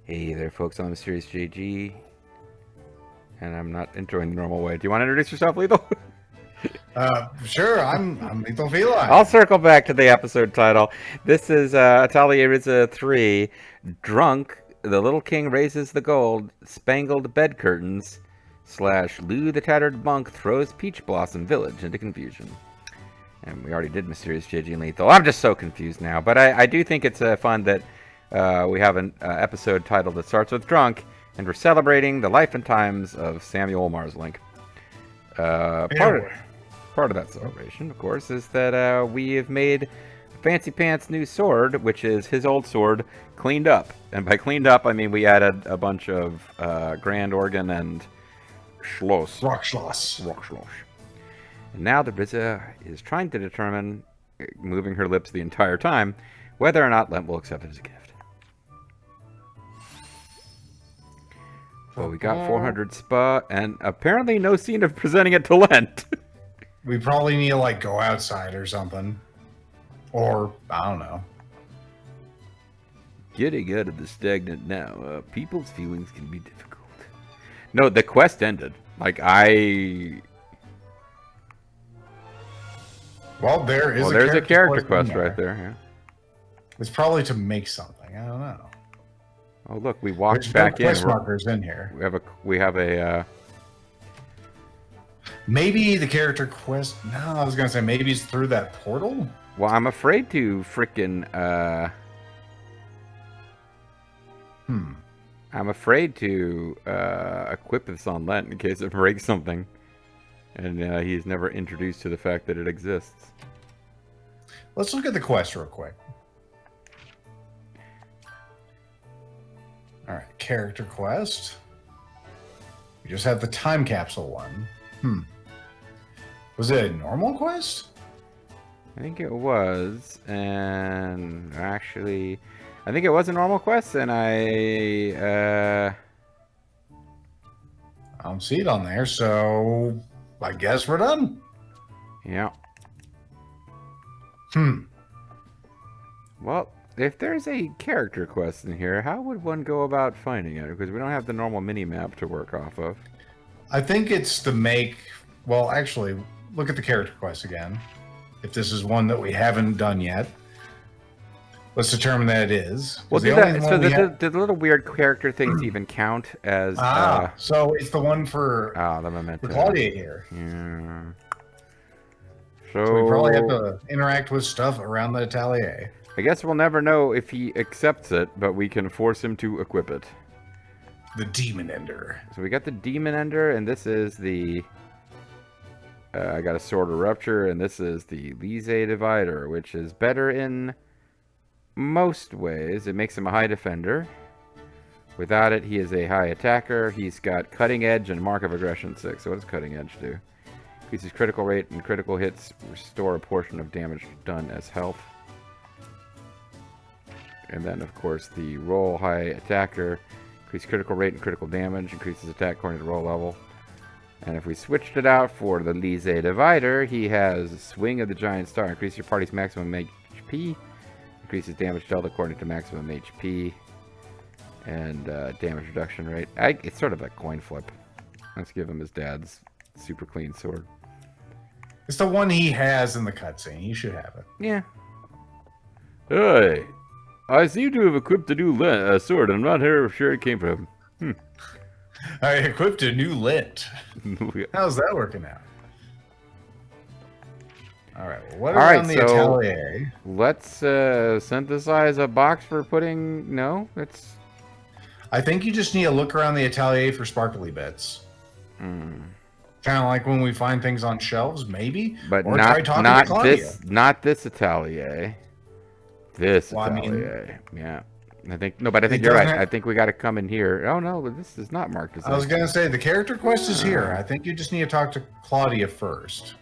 Hey there, folks. I'm Mysterious JG, and I'm not entering the normal way. Do you want to introduce yourself, Lethal? Sure. I'm Lethal Feline. I'll circle back to the episode title. This is Atelier Ryza 3. Drunk, the little king raises the gold, spangled bed curtains, / Lou the tattered monk throws Peach Blossom Village into confusion. And we already did Mysterious JG and Lethal. I'm just so confused now, but I do think it's fun that we have an episode title that starts with Drunk, and we're celebrating the life and times of Samuel Marslink. Part of that celebration, of course, is that we have made Fancy Pants' new sword, which is his old sword, cleaned up. And by cleaned up, I mean we added a bunch of Grand Organ and Schloss. Rock Schloss. And now the Ryza is trying to determine, moving her lips the entire time, whether or not Lent will accept it as a gift. So we got 400 spa, and apparently no scene of presenting it to Lent. We probably need to, like, go outside or something. Or, I don't know. Getting out of the stagnant now. People's feelings can be difficult. No, the quest ended. Like, Well, there's a character quest right there. Yeah. It's probably to make something. I don't know. Oh, look, we walked There's back no in. quest markers in here. We have a. Maybe the character quest. No, I was gonna say maybe it's through that portal. Well, I'm afraid to frickin'. I'm afraid to equip this on Lent in case it breaks something, and he's never introduced to the fact that it exists. Let's look at the quest real quick. All right, character quest. We just had the time capsule one. Was it a normal quest? I think it was, and actually, I think it was a normal quest, and I don't see it on there, so I guess we're done. Yeah. Well, if there's a character quest in here, how would one go about finding it? Because we don't have the normal mini-map to work off of. I think it's to make... Well, actually, look at the character quest again. If this is one that we haven't done yet. Let's determine that it is. Well, the little weird character things even count as... so it's the one for... the memento. For Claudia here. Yeah. So we probably have to interact with stuff around the Atelier. I guess we'll never know if he accepts it, but we can force him to equip it. The Demon Ender. So we got the Demon Ender, and this is the... I got a Sword of Rupture, and this is the Lila Divider, which is better in most ways. It makes him a high defender. Without it, he is a high attacker. He's got Cutting Edge and Mark of Aggression 6. So what does Cutting Edge do? Increases critical rate and critical hits. Restore a portion of damage done as health. And then, of course, the Roll High Attacker. Increase critical rate and critical damage. Increases attack according to roll level. And if we switched it out for the Lila Divider, he has Swing of the Giant Star. Increase your party's maximum HP. Increases damage dealt according to maximum HP. And damage reduction rate. It's sort of a coin flip. Let's give him his dad's super clean sword. It's the one he has in the cutscene. He should have it. Yeah. Hey, I seem to have equipped a new sword, and I'm not sure it came from him. I equipped a new lint. How's that working out? All right. Well, what around the Atelier? Let's synthesize a box for putting. No, it's. I think you just need to look around the Atelier for sparkly bits. Kind of like when we find things on shelves, maybe. But or not this Atelier. This Atelier. Yeah. I think but I think you're right. I think we got to come in here. Oh no, this is not marked as. I was gonna say the character quest is here. I think you just need to talk to Claudia first.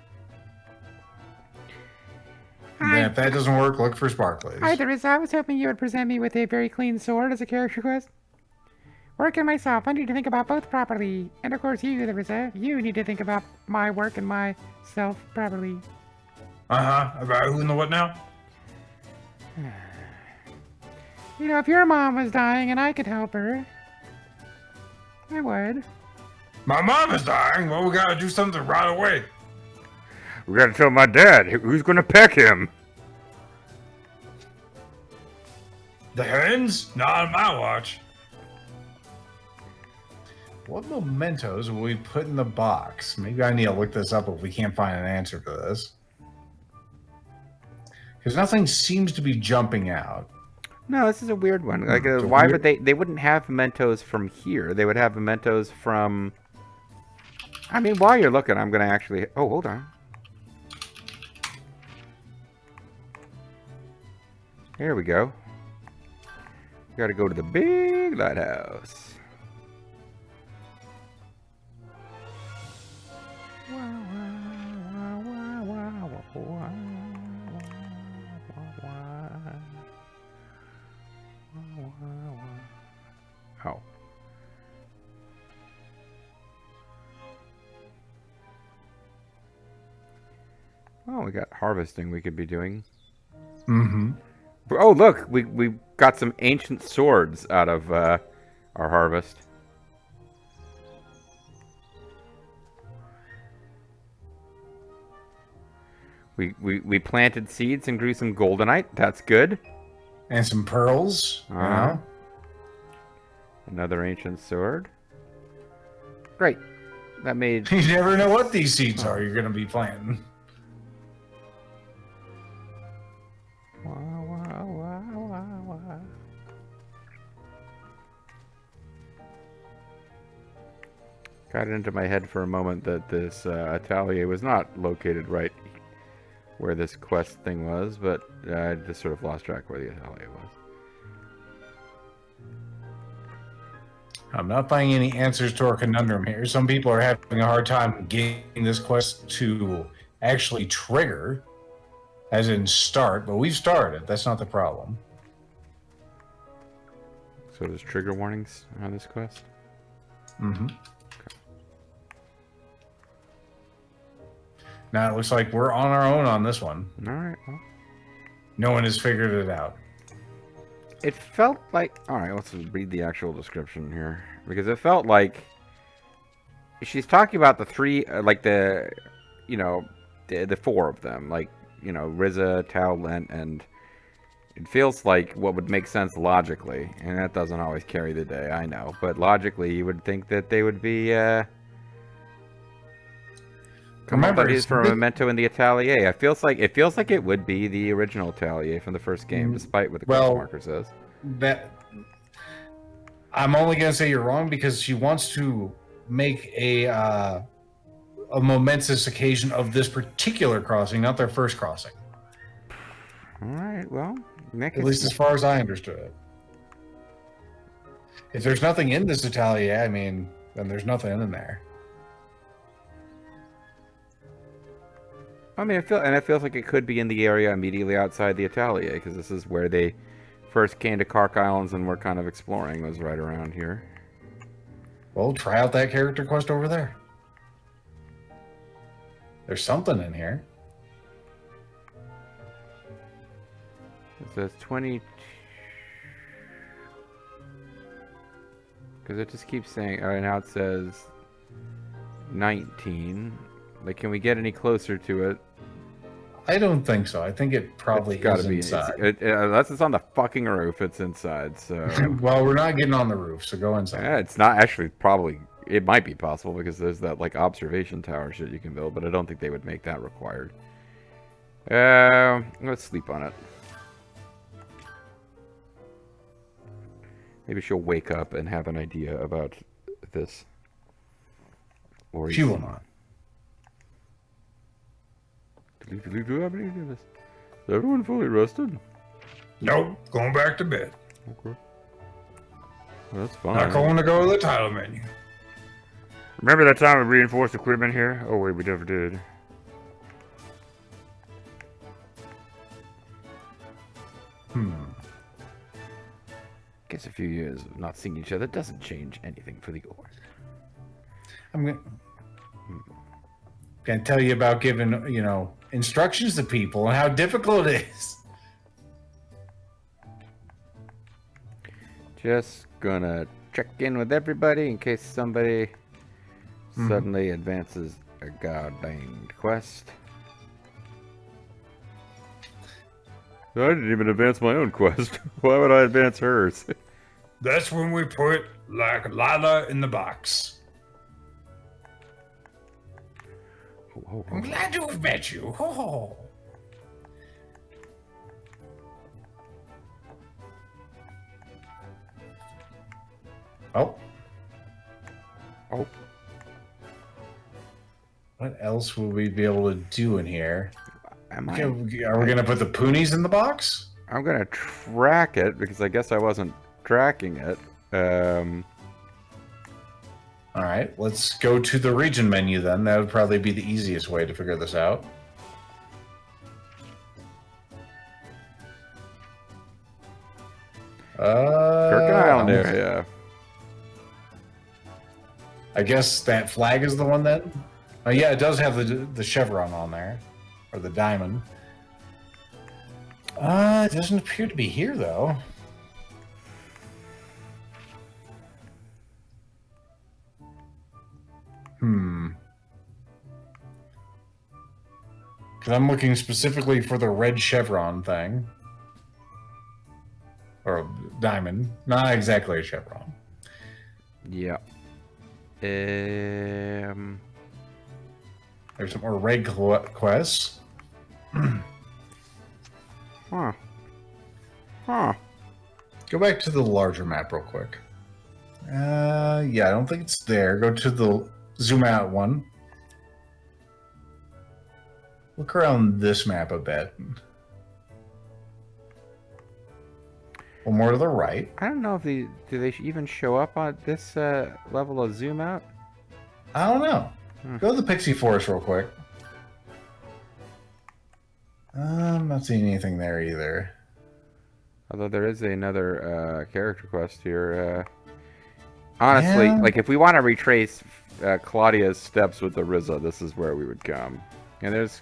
And then if that doesn't work, look for sparklies. Hi, Ryza. I was hoping you would present me with a very clean sword as a character quest. Working myself, I need to think about both properly. And of course, you, Ryza, you need to think about my work and myself properly. About who and the what now? You know, if your mom was dying and I could help her, I would. My mom is dying. Well, we gotta do something right away. We gotta tell my dad. Who's gonna peck him? The hens? Not on my watch. What mementos will we put in the box? Maybe I need to look this up if we can't find an answer to this. Because nothing seems to be jumping out. No, this is a weird one. Like, It's a why weird- would they wouldn't have mementos from here? They would have mementos from. I mean, while you're looking, I'm gonna actually. Oh, hold on. Here we go. Got to go to the big lighthouse. Oh. Oh, we got harvesting we could be doing. Mm-hmm. Oh, look, we got some ancient swords out of our harvest. We planted seeds and grew some goldenite. That's good. And some pearls. You know? Another ancient sword. Great. That made... You never know what these seeds are you're going to be planting. Got it into my head for a moment that this Atelier was not located right where this quest thing was, but I just sort of lost track where the Atelier was. I'm not finding any answers to our conundrum here. Some people are having a hard time getting this quest to actually trigger, as in start, but we've started. That's not the problem. So there's trigger warnings on this quest? Mm-hmm. Now it looks like we're on our own on this one. All right. Well, no one has figured it out. it felt like... All right, let's read the actual description here. Because it felt like she's talking about the three, like the, you know, the four of them. Like, you know, Ryza, Tal, Lent, and... It feels like what would make sense logically. And that doesn't always carry the day, I know. But logically, you would think that they would be... Remember, Somebody's for a memento in the Atelier. It feels like it would be the original Atelier from the first game, despite what the quest marker says. That I'm only gonna say you're wrong because she wants to make a momentous occasion of this particular crossing, not their first crossing. All right, well, Nick, At least as far as I understood it. If there's nothing in this Atelier, I mean, then there's nothing in there. I mean, it feels like it could be in the area immediately outside the Atelier, because this is where they first came to Kark Islands and were kind of exploring, was right around here. Well, try out that character quest over there. There's something in here. It says 20... Because it just keeps saying... Alright, now it says 19. Like, can we get any closer to it? I don't think so. I think it probably is inside. Unless it's on the fucking roof, it's inside, so... Well, we're not getting on the roof, so go inside. Yeah, it's not actually probably... It might be possible because there's that, like, observation tower shit you can build, but I don't think they would make that required. Let's sleep on it. Maybe she'll wake up and have an idea about this. Or She will not. Do I believe in this? Is everyone fully rested? Nope, going back to bed. Okay. Well, that's fine. Not going to go to the title menu. Remember that time we reinforced equipment here? Oh wait, we never did. Guess a few years of not seeing each other doesn't change anything for the ore. I'm gonna tell you about giving, you know, instructions to people and how difficult it is. Just gonna check in with everybody in case somebody suddenly advances a goddamn quest. I didn't even advance my own quest. Why would I advance hers? That's when we put like Lila in the box. I'm glad to have met you. Oh. Oh. Oh. What else will we be able to do in here? Are Are we going to put the Poonies in the box? I'm gonna track it because I guess I wasn't tracking it. All right, let's go to the region menu then. That would probably be the easiest way to figure this out. Kirk Island area. I guess that flag is the one then? Oh yeah, it does have the chevron on there. Or the diamond. It doesn't appear to be here though. Because I'm looking specifically for the red chevron thing. Or diamond. Not exactly a chevron. Yeah. There's some more red quests. Huh. Huh. Go back to the larger map real quick. Yeah, I don't think it's there. Go to the zoom out one. Look around this map a bit. One more to the right. I don't know if do they even show up on this level of zoom out? I don't know. Go to the Pixie Forest real quick. I'm not seeing anything there either. Although there is another character quest here. Honestly, Yeah. like if we want to retrace Claudia's steps with the Ryza, this is where we would come. And there's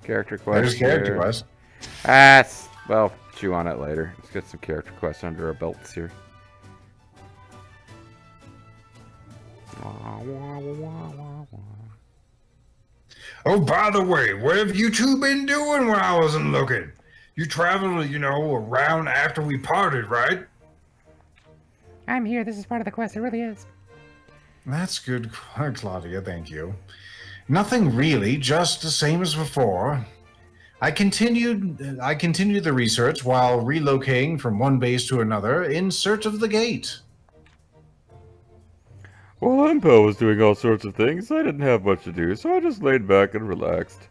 character quest. There's character here. quest. Well, chew on it later. Let's get some character quests under our belts here. Oh, by the way, what have you two been doing when I wasn't looking? You traveled, around after we parted, right? I'm here. This is part of the quest. It really is. That's good, Claudia. Thank you. Nothing really, just the same as before. I continued the research while relocating from one base to another in search of the gate. Well, Impo was doing all sorts of things. I didn't have much to do, so I just laid back and relaxed.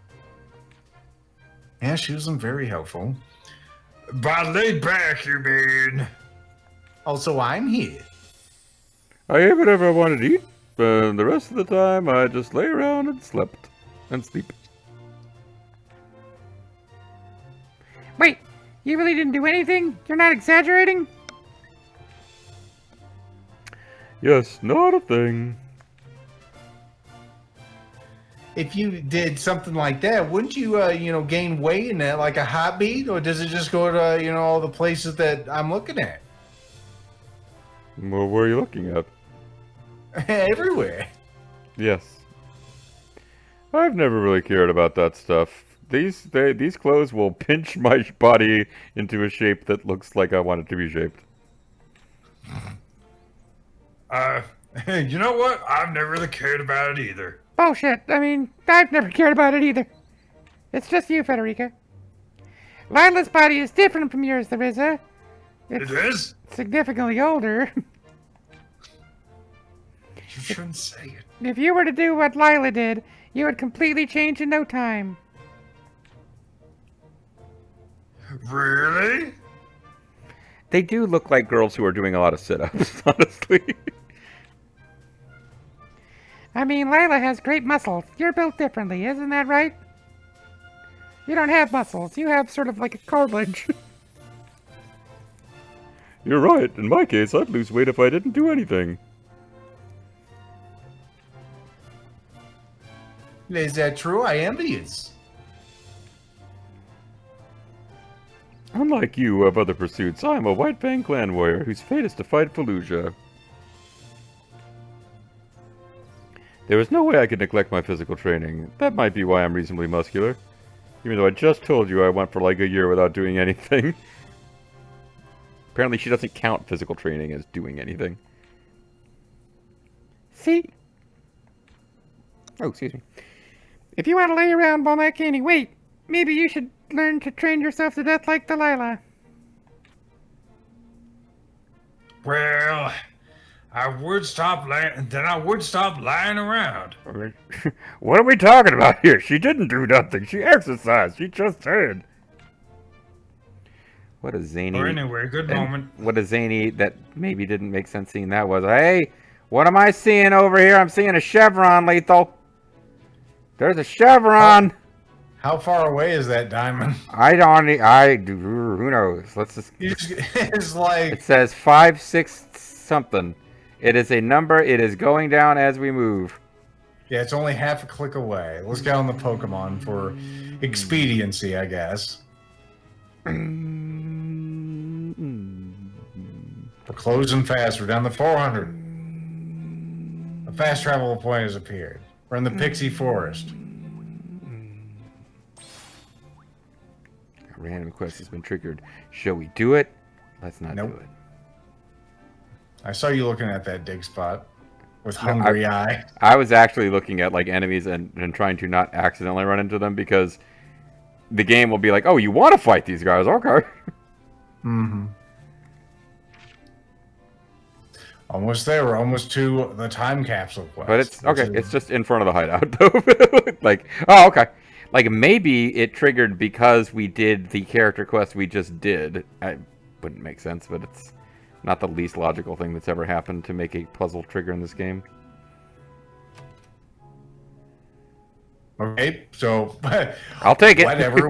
Yeah, she wasn't very helpful. By laid back, you mean? Also, I'm here. I ate whatever I wanted to eat, but the rest of the time I just lay around and slept and sleep. Wait, you really didn't do anything? You're not exaggerating? Yes, not a thing. If you did something like that, wouldn't you, gain weight in that like a heartbeat? Or does it just go to, all the places that I'm looking at? Well, where are you looking at? Everywhere. Yes. I've never really cared about that stuff. These clothes will pinch my body into a shape that looks like I want it to be shaped. You know what? I've never really cared about it either. Bullshit. I mean, I've never cared about it either. It's just you, Federica. Lila's body is different from yours, Ryza. It is? Significantly older. You shouldn't say it. If you were to do what Lila did, you would completely change in no time. Really? They do look like girls who are doing a lot of sit-ups, honestly. I mean, Lila has great muscles. You're built differently, isn't that right? You don't have muscles. You have sort of like a cartilage. You're right. In my case, I'd lose weight if I didn't do anything. Is that true? I am envious. Unlike you who have other pursuits, I am a White Fang clan warrior whose fate is to fight Fallujah. There is no way I could neglect my physical training. That might be why I'm reasonably muscular. Even though I just told you I went for like a year without doing anything. Apparently she doesn't count physical training as doing anything. See? Oh, excuse me. If you want to lay around while not gaining weight, maybe you should learn to train yourself to death like Delilah. Well, I would stop lying, then I would stop lying around. What are we talking about here? She didn't do nothing. She exercised. She just did. What a zany... Or anyway, good moment. What a zany that maybe didn't make sense seeing that was. Hey, what am I seeing over here? I'm seeing a chevron, Lethal. There's a chevron. How far away is that diamond? Who knows? Let's just... It's like... It says 5, 6 something. It is a number. It is going down as we move. Yeah, it's only half a click away. Let's get on the Pokemon for expediency, I guess. We're closing fast. We're down to 400. A fast travel point has appeared. We're in the Pixie Forest. A random quest has been triggered. Shall we do it? Let's not do it. I saw you looking at that dig spot with hungry eye. I was actually looking at like enemies and trying to not accidentally run into them because the game will be like, oh, you want to fight these guys? Okay. Mm-hmm. Almost there. We're almost to the time capsule quest. But it's okay. It's just in front of the hideout, though. Like, oh, okay. Like maybe it triggered because we did the character quest we just did. It wouldn't make sense, but it's not the least logical thing that's ever happened to make a puzzle trigger in this game. Okay, so I'll take it. Whatever.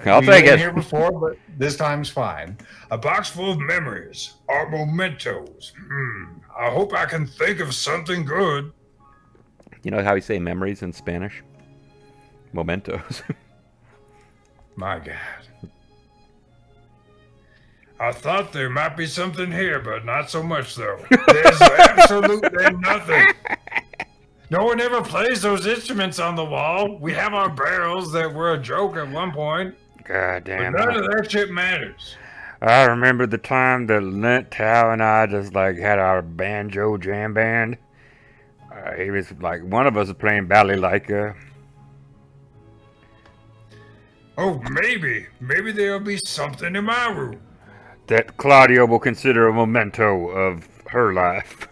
I'll take it. Here before, but this time's fine. A box full of memories or mementos. I hope I can think of something good. You know how you say memories in Spanish? Mementos. My God. I thought there might be something here, but not so much, though. There's absolutely nothing. No one ever plays those instruments on the wall. We have our barrels that were a joke at one point. God damn. But none of that shit matters. I remember the time that Lent, Tao, and I just like had our banjo jam band. It was like one of us was playing balalaika. Oh, maybe. Maybe there'll be something in my room. That Claudia will consider a memento of her life.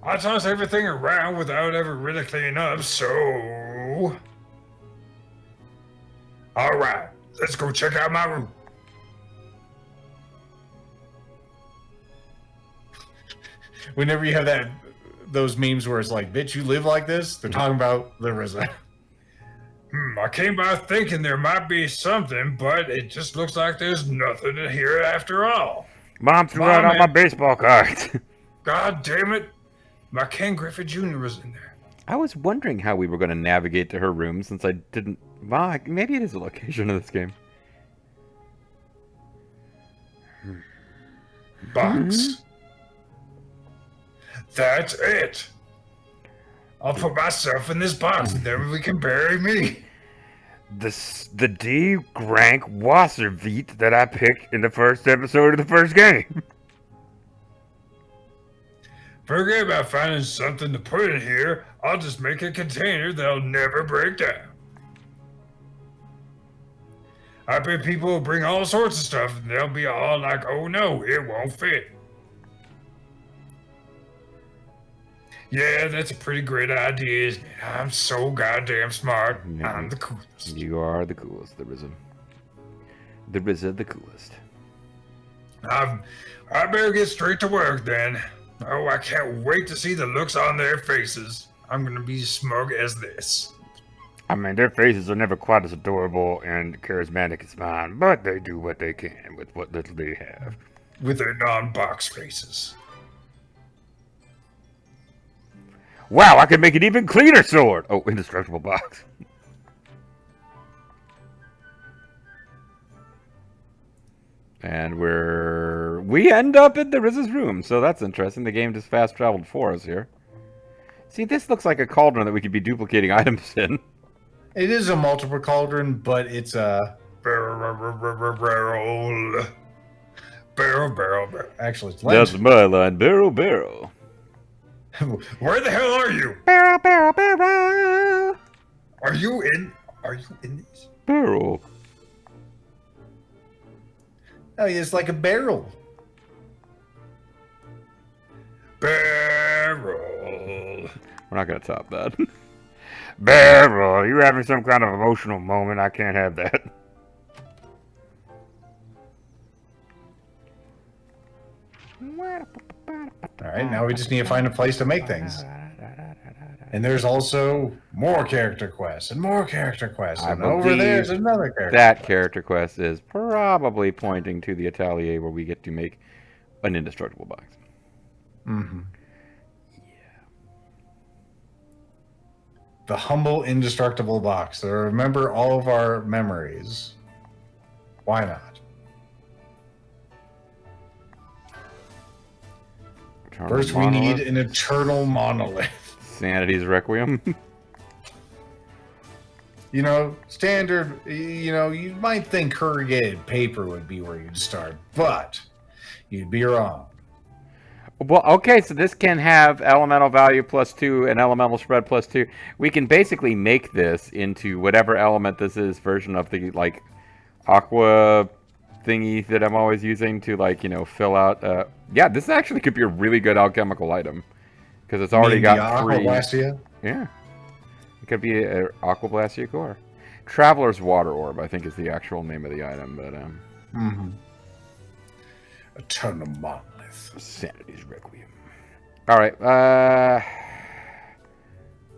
I toss everything around without ever really cleaning up, so... Alright, let's go check out my room. Whenever you have those memes where it's like, bitch, you live like this, they're talking about the Ryza. I came by thinking there might be something, but it just looks like there's nothing in here after all. Mom threw out all my baseball cards. God damn it. My Ken Griffith Jr. was in there. I was wondering how we were going to navigate to her room since I didn't... Well, maybe it is a location of this game. Box. That's it. I'll put myself in this box and then we can bury me. The D. Grank Wasserveet that I picked in the first episode of the first game. Forget about finding something to put in here. I'll just make a container that'll never break down. I bet people will bring all sorts of stuff and they'll be all like, oh no, it won't fit. Yeah, that's a pretty great idea, isn't it? I'm so goddamn smart. Yeah. I'm the coolest. You are the coolest, the Ryza. The Ryza, the coolest. I better get straight to work then. Oh, I can't wait to see the looks on their faces. I'm gonna be smug as this. I mean, their faces are never quite as adorable and charismatic as mine, but they do what they can with what little they have. With their non-box faces. Wow, I can make an even cleaner sword! Oh, indestructible box. And we end up in the Riz's room, so that's interesting. The game just fast traveled for us here. See, this looks like a cauldron that we could be duplicating items in. It is a multiple cauldron, but it's a Barrel. Barrel. actually it's That's legend. my line. Barrel. Where the hell are you? Barrel. Are you in this? Barrel. Oh, it's like a barrel. Barrel. We're not going to top that. Barrel. You're having some kind of emotional moment. I can't have that. All right, now we just need to find a place to make things. And there's also more character quests and more character quests. I And over believe there's another character. That character quest is probably pointing to the Atelier where we get to make an indestructible box. Mm-hmm. The humble, indestructible box. So remember all of our memories. Why not? First, we need an eternal monolith. Sanity's Requiem. You know, standard, you might think corrugated paper would be where you'd start, but you'd be wrong. Well, okay, so this can have elemental value +2 and elemental spread +2. We can basically make this into whatever element this is version of the, like, aqua thingy that I'm always using to, like, fill out. Yeah, this actually could be a really good alchemical item. Because it's already got 3. Aquablastia? Yeah. It could be an Aquablastia core. Traveler's Water Orb, I think, is the actual name of the item, but, Mm-hmm. Eternal monolith. Sanity's Requiem. Alright,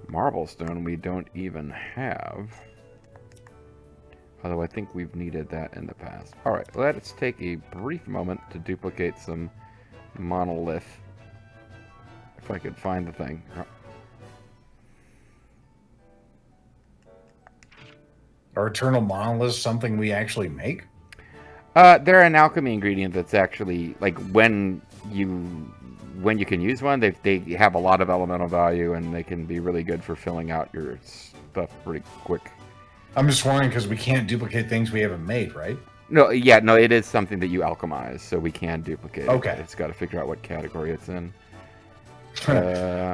Marble Stone we don't even have. Although I think we've needed that in the past. Alright, let's take a brief moment to duplicate some monolith. If I could find the thing. Are eternal monoliths something we actually make? They're an alchemy ingredient that's actually, like, when you can use one, they have a lot of elemental value, and they can be really good for filling out your stuff pretty quick. I'm just wondering because we can't duplicate things we haven't made, right? No, yeah, no, it is something that you alchemize, so we can duplicate Okay. it. It's got to figure out what category it's in.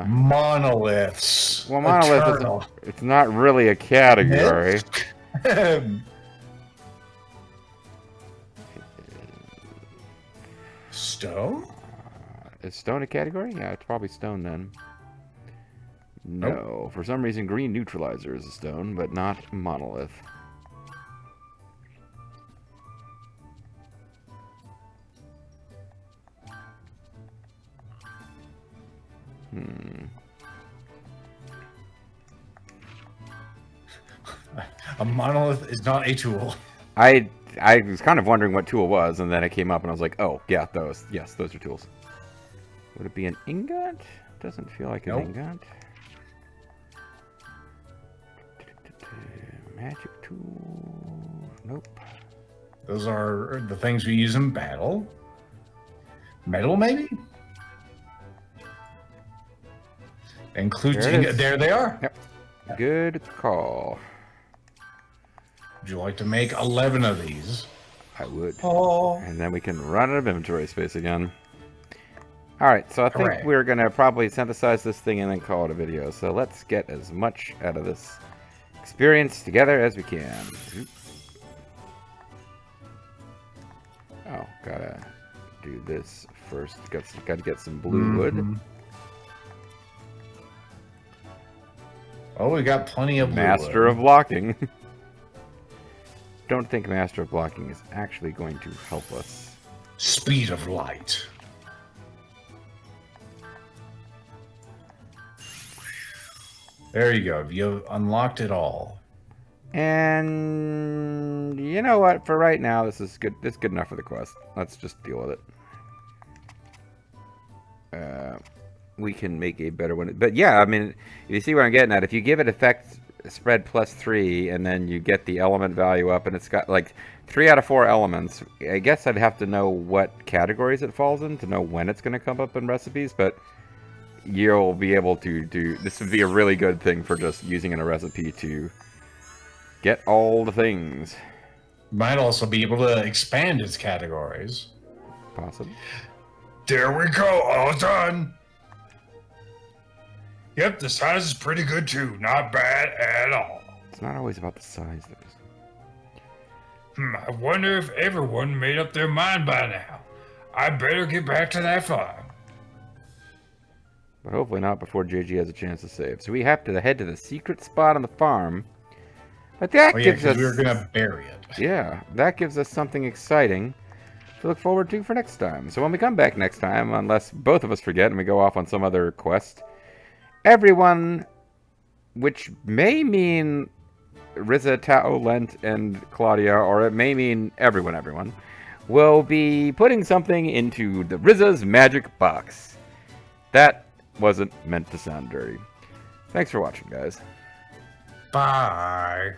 Monoliths. Well, monolith it's not really a category. Stone? Is stone a category? Yeah, it's probably stone then. No, for some reason green neutralizer is a stone, but not monolith. A monolith is not a tool. I was kind of wondering what tool was, and then it came up, and I was like, oh, yeah, those. Yes, those are tools. Would it be an ingot? Doesn't feel like an ingot. Magic tool. Nope. Those are the things we use in battle. Metal, maybe? Includes there they are. Yep. Good call. Would you like to make 11 of these? I would. Oh. And then we can run out of inventory space again. Alright, so I think Hooray. we're going to probably synthesize this thing and then call it a video. So let's get as much out of this experience together as we can. Oh, gotta do this first. Gotta get some blue wood. Oh, we got plenty of blue Master wood. of blocking. Don't think Master of blocking is actually going to help us. Speed of light. There you go. You unlocked it all. And you know what? For right now, this is good. It's good enough for the quest. Let's just deal with it. We can make a better one. But yeah, I mean, you see what I'm getting at. If you give it effects spread +3, and then you get the element value up, and it's got like 3 out of 4 elements. I guess I'd have to know what categories it falls in to know when it's going to come up in recipes, but you'll be able to do... This would be a really good thing for just using in a recipe to get all the things. Might also be able to expand its categories. Possible. There we go, all done. Yep, the size is pretty good too. Not bad at all. It's not always about the size, though. I wonder if everyone made up their mind by now. I better get back to that farm. But hopefully not before JG has a chance to save. So we have to head to the secret spot on the farm. But that gives us... we were gonna bury it. Yeah, that gives us something exciting to look forward to for next time. So when we come back next time, unless both of us forget and we go off on some other quest, everyone, which may mean Ryza, Tao, Lent, and Claudia, or it may mean everyone, will be putting something into the Ryza's magic box. That wasn't meant to sound dirty. Thanks for watching, guys. Bye.